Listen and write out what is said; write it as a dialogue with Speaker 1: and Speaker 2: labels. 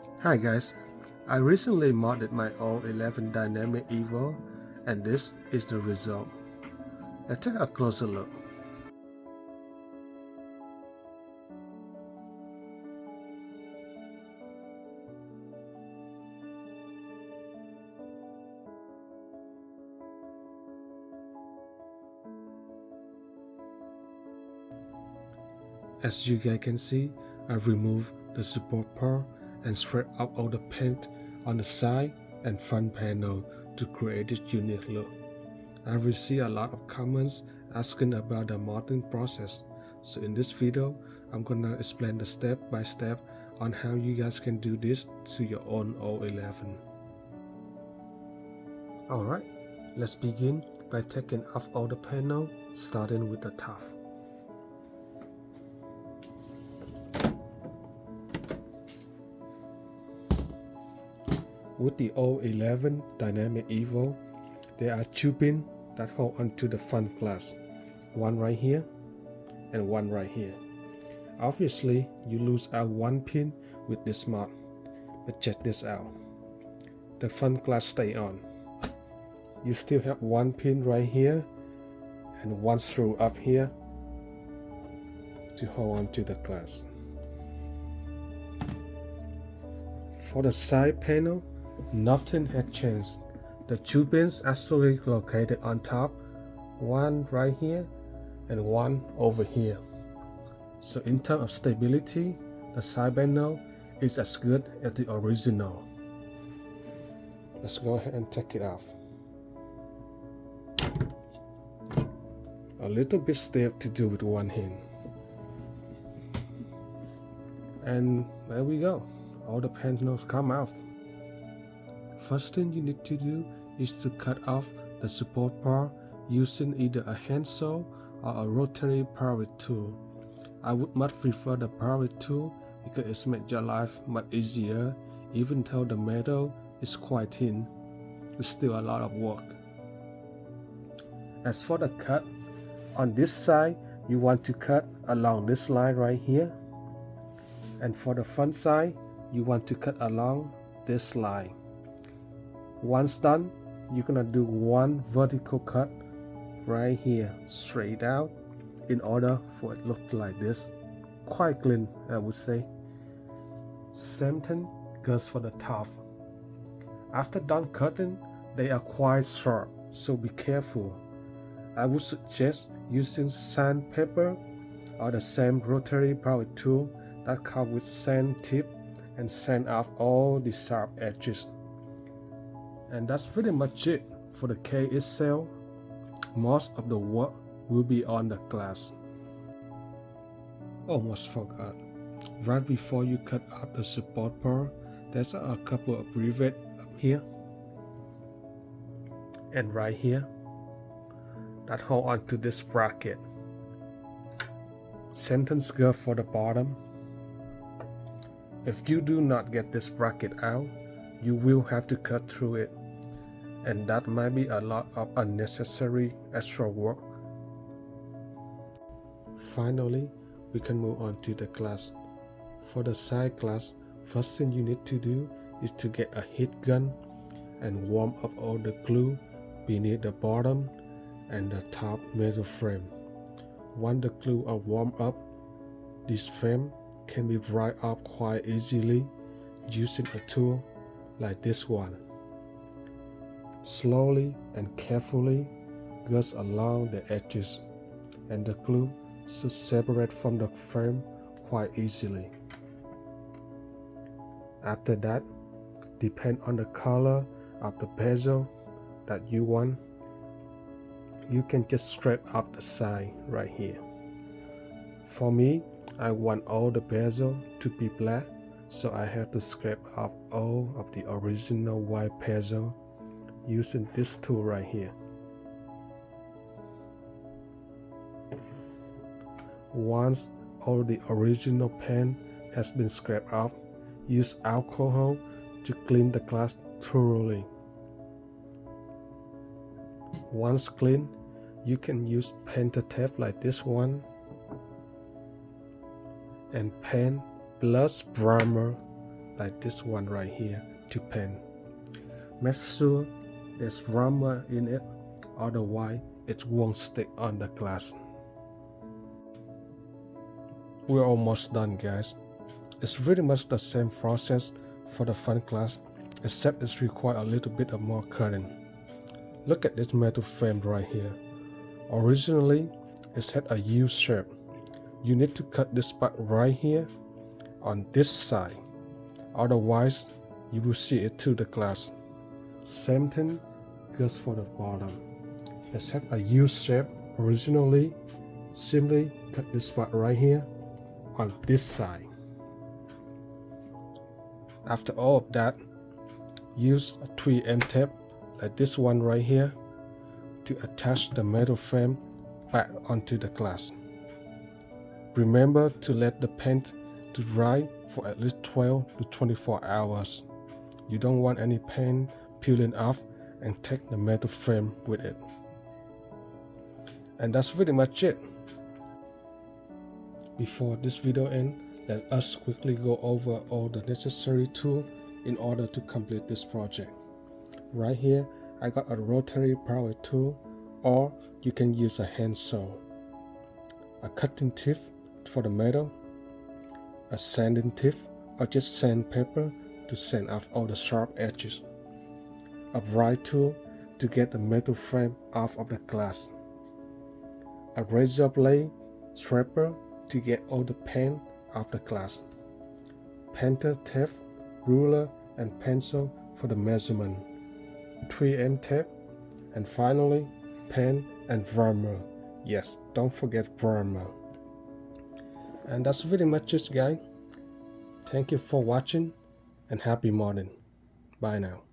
Speaker 1: Hi guys, I recently modded my O11 Dynamic EVO and this is the result. Let's take a closer look. As you guys can see, I've removed the support part and spread out all the paint on the side and front panel to create this unique look. I received a lot of comments asking about the modding process, so in this video I'm gonna explain the step by step on how you guys can do this to your own O11. Alright, let's begin by taking off all the panel, starting with the top. With the O11 Dynamic EVO, there are two pins that hold onto the front glass, one right here and one right here. Obviously, you lose out one pin with this mod, but check this out. The front glass stay on. You still have one pin right here and one screw up here to hold on to the glass. For the side panel, nothing had changed. The two pins actually located on top, one right here and one over here. So in terms of stability, the side panel is as good as the original. Let's go ahead and take it off. A little bit stiff to do with one hand. And there we go. All the panels come off. First thing you need to do is to cut off the support part using either a handsaw or a rotary power tool. I would much prefer the power tool because it makes your life much easier. Even though the metal is quite thin, it's still a lot of work. As for the cut, on this side you want to cut along this line right here, and for the front side you want to cut along this line. Once done, you're gonna do one vertical cut right here straight out in order for it to look like this. Quite clean, I would say. Same thing goes for the top. After done cutting, they are quite sharp, so be careful. I would suggest using sandpaper or the same rotary power tool that comes with sand tip and sand off all the sharp edges. And that's pretty much it for the case itself. Most of the work will be on the glass. Almost forgot. Right before you cut out the support part, there's a couple of rivets up here and right here that hold on to this bracket. Sentence go for the bottom. If you do not get this bracket out, you will have to cut through it, and that might be a lot of unnecessary extra work. Finally, we can move on to the glass. For the side glass, first thing you need to do is to get a heat gun and warm up all the glue beneath the bottom and the top metal frame. Once the glue are warmed up, this frame can be dried up quite easily using a tool like this one. Slowly and carefully goes along the edges, and the glue should separate from the frame quite easily. After that, depend on the color of the bezel that you want, you can just scrape up the side right here. For me, I want all the bezel to be black, so I have to scrape up all of the original white bezel using this tool right here. Once all the original paint has been scraped off, use alcohol to clean the glass thoroughly. Once clean, you can use painter tape like this one and paint plus primer like this one right here to pen. Make sure there's primer in it, otherwise it won't stick on the glass. We're almost done, guys. It's pretty much the same process for the front glass, except it's required a little bit of more cutting. Look at this metal frame right here. Originally, it had a U shape. You need to cut this part right here on this side, otherwise you will see it through the glass. Same thing goes for the bottom. It had a U shape originally. Simply cut this part right here on this side. After all of that, use a 3M tape like this one right here to attach the metal frame back onto the glass. Remember to let the paint to dry for at least 12 to 24 hours. You don't want any paint peeling off and take the metal frame with it. And that's pretty much it. Before this video ends, let us quickly go over all the necessary tools in order to complete this project. Right here, I got a rotary power tool, or you can use a hand saw, a cutting tip for the metal, a sanding tip or just sandpaper to sand off all the sharp edges, a bright tool to get the metal frame off of the glass, a razor blade scraper to get all the paint off the glass, painter tape, ruler and pencil for the measurement, 3M tape, and finally pen and primer. Yes, don't forget primer. And that's pretty much it, guys. Thank you for watching and happy modding. Bye now.